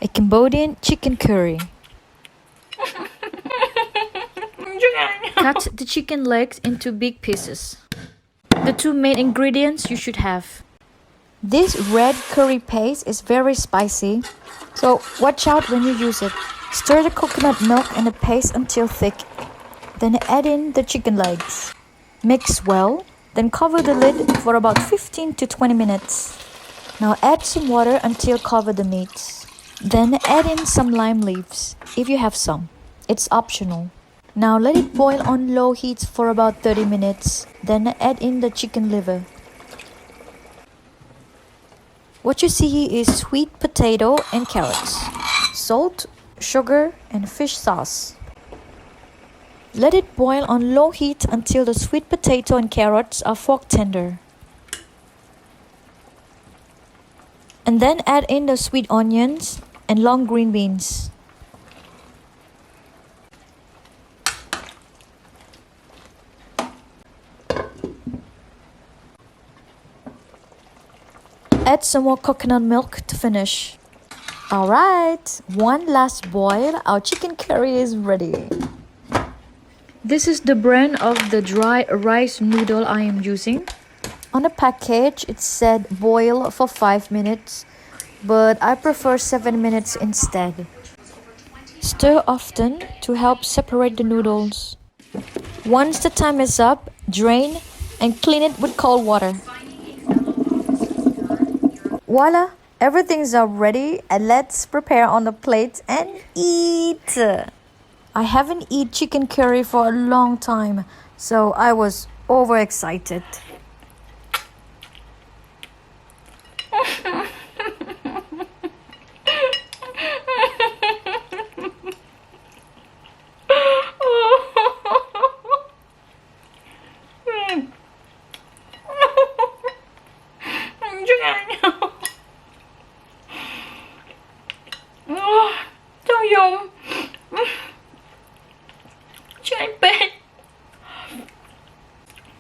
a Cambodian chicken curry. Cut the chicken legs into big pieces. The two main ingredients you should have. This red curry paste is very spicy, so watch out when you use it. Stir the coconut milk and the paste until thick. Then add in the chicken legs. Mix well, then cover the lid for about 15 to 20 minutes. Now add some water until cover the meat. Then add in some lime leaves, if you have some. It's optional. Now let it boil on low heat for about 30 minutes. Then add in the chicken liver. What you see here is sweet potato and carrots, salt, sugar, and fish sauce. Let it boil on low heat until the sweet potato and carrots are fork tender. And then add in the sweet onions and long green beans. Add some more coconut milk to finish. Alright, one last boil, our chicken curry is ready. This is the brand of the dry rice noodle I am using. On the package it said boil for 5 minutes, but I prefer 7 minutes instead. Stir often to help separate the noodles. Once the time is up, drain and clean it with cold water. Voila! Everything's all ready and let's prepare on the plate and eat! I haven't eaten chicken curry for a long time, so I was overexcited.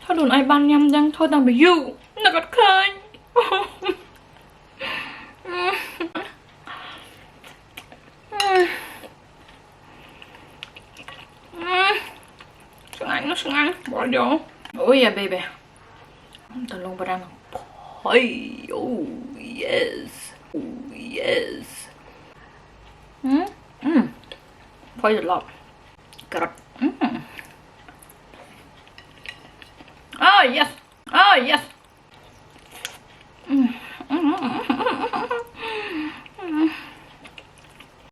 Thôi đừng ai ban nhăm răng thôi tao bị dư nó gật khơi. Sưng anh bỏ vô. Oh yeah baby. Tao luôn vào răng. Hey, oh yes, oh yes. Quite a lot. Carrot. Oh yes, oh yes.